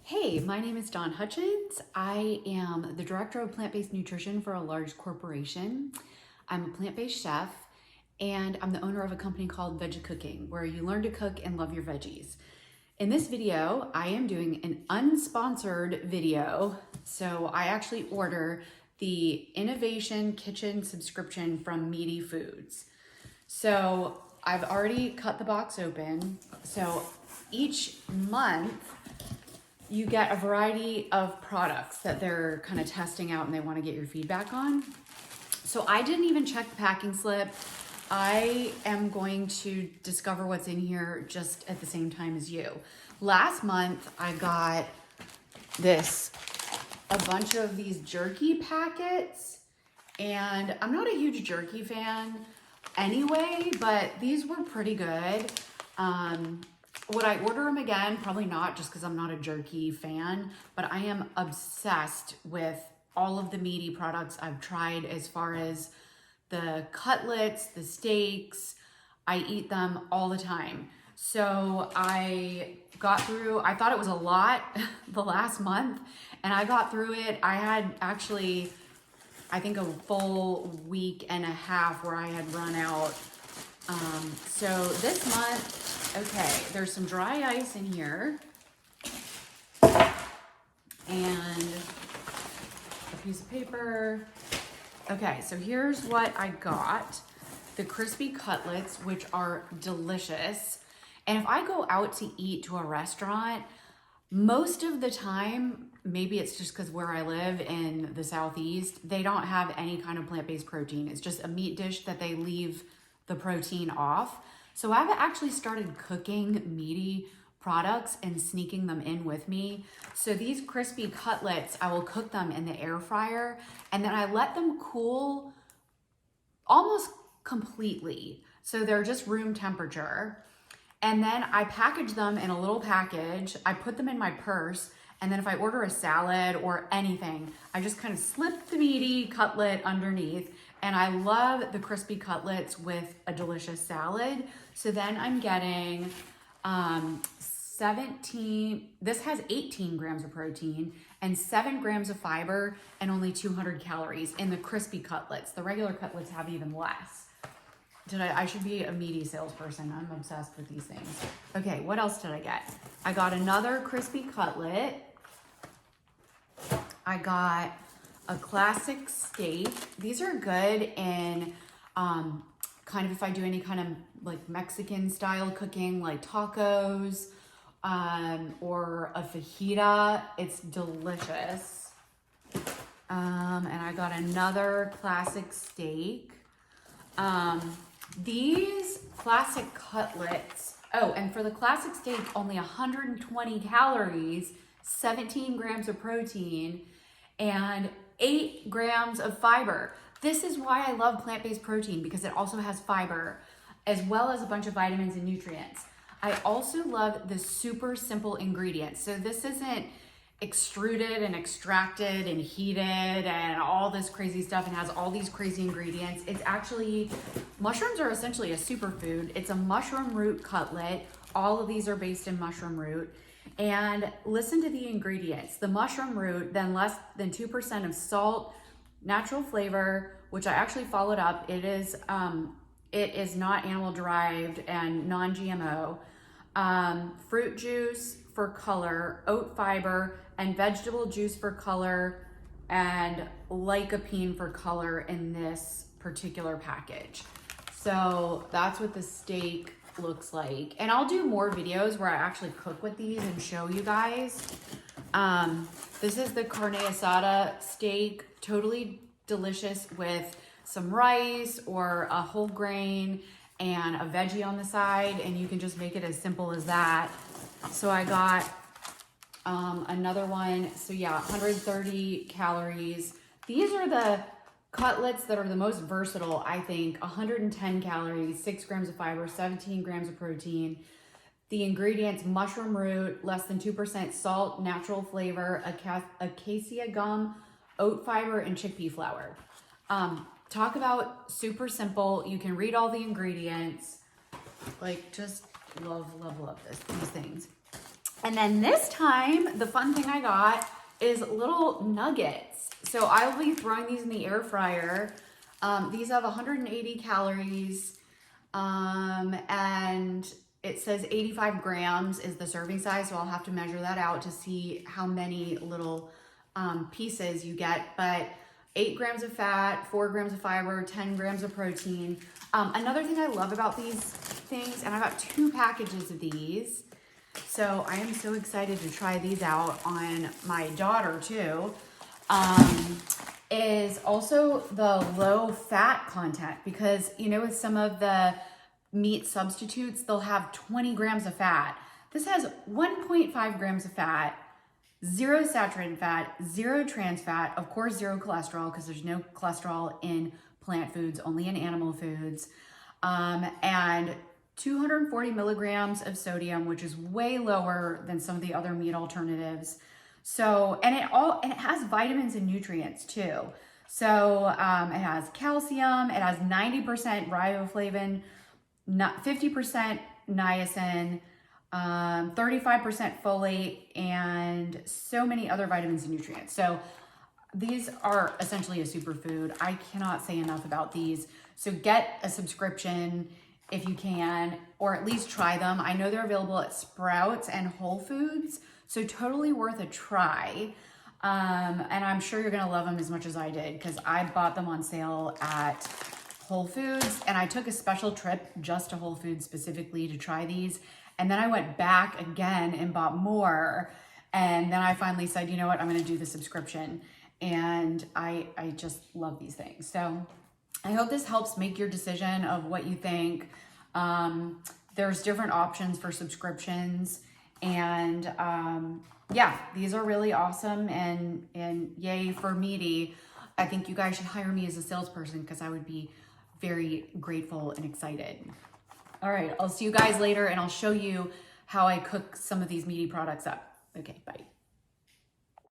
Hey, my name is Dawn Hutchins. I am the director of plant-based nutrition for a large corporation. I'm a plant-based chef, and I'm the owner of a company called Veggie Cooking, where you learn to cook and love your veggies. In this video, I am doing an unsponsored video. So I actually order the Innovation Kitchen subscription from Meati Foods. So I've already cut the box open. So each month, you get a variety of products that they're kind of testing out and they want to get your feedback on. So I didn't even check the packing slip. I am going to discover what's in here just at the same time as you. Last month, I got a bunch of these jerky packets, and I'm not a huge jerky fan anyway, but these were pretty good. Would I order them again? Probably not, just because I'm not a jerky fan, but I am obsessed with all of the Meati products I've tried as far as the cutlets, the steaks. I eat them all the time. So I got through, I thought it was a lot the last month, and I got through it. I had actually, I think, a full week and a half where I had run out. So this month, okay, there's some dry ice in here and a piece of paper. Okay, so here's what I got. The crispy cutlets, which are delicious. And if I go out to eat to a restaurant, most of the time, maybe it's just because where I live in the Southeast, they don't have any kind of plant-based protein. It's just a meat dish that they leave the protein off. So I've actually started cooking Meati products and sneaking them in with me. So these crispy cutlets, I will cook them in the air fryer, and then I let them cool almost completely. So they're just room temperature. And then I package them in a little package. I put them in my purse. And then if I order a salad or anything, I just kind of slip the Meati cutlet underneath. And I love the crispy cutlets with a delicious salad. So then I'm getting 17, this has 18 grams of protein and 7 grams of fiber and only 200 calories in the crispy cutlets. The regular cutlets have even less. I should be a Meati salesperson. I'm obsessed with these things. Okay, what else did I get? I got another crispy cutlet. I got a classic steak. These are good in kind of if I do any kind of like Mexican style cooking, like tacos or a fajita. It's delicious. And I got another classic steak. These classic cutlets, oh, and for the classic steak, only 120 calories, 17 grams of protein, and 8 grams of fiber. This is why I love plant-based protein, because it also has fiber, as well as a bunch of vitamins and nutrients. I also love the super simple ingredients. So this isn't extruded and extracted and heated and all this crazy stuff and has all these crazy ingredients. It's actually, mushrooms are essentially a superfood. It's a mushroom root cutlet. All of these are based in mushroom root. And listen to the ingredients. The mushroom root, then less than 2% of salt, natural flavor, which I actually followed up. It is not animal derived and non-GMO. Fruit juice for color, oat fiber, and vegetable juice for color, and lycopene for color in this particular package. So that's what the steak looks like. And I'll do more videos where I actually cook with these and show you guys. This is the carne asada steak, totally delicious with some rice or a whole grain and a veggie on the side, and you can just make it as simple as that. So I got another one. So yeah, 130 calories. These are the cutlets that are the most versatile, I think. 110 calories, 6 grams of fiber, 17 grams of protein. The ingredients: mushroom root, less than 2% salt, natural flavor, acacia gum, oat fiber, and chickpea flour. Talk about super simple. You can read all the ingredients. Like, just love these things. And then this time, the fun thing I got is little nuggets. So I will be throwing these in the air fryer. These have 180 calories, and it says 85 grams is the serving size, so I'll have to measure that out to see how many little pieces you get. But 8 grams of fat, 4 grams of fiber, 10 grams of protein. Another thing I love about these things, and I got 2 packages of these, so I am so excited to try these out on my daughter too, is also the low fat content, because you know, with some of the meat substitutes, they'll have 20 grams of fat. This has 1.5 grams of fat, 0 saturated fat, 0 trans fat, of course 0 cholesterol, because there's no cholesterol in plant foods, only in animal foods, and 240 milligrams of sodium, which is way lower than some of the other meat alternatives. So, and it has vitamins and nutrients too. So it has calcium, it has 90% riboflavin, 50% niacin, 35% folate, and so many other vitamins and nutrients. So these are essentially a superfood. I cannot say enough about these. So get a subscription if you can, or at least try them. I know they're available at Sprouts and Whole Foods, so totally worth a try. And I'm sure you're gonna love them as much as I did, because I bought them on sale at Whole Foods, and I took a special trip just to Whole Foods specifically to try these. And then I went back again and bought more. And then I finally said, you know what, I'm gonna do the subscription. And I just love these things. So I hope this helps make your decision of what you think. There's different options for subscriptions, and yeah, these are really awesome, and yay for Meati. I think you guys should hire me as a salesperson, because I would be very grateful and excited. All right, I'll see you guys later, and I'll show you how I cook some of these Meati products up. Okay, bye.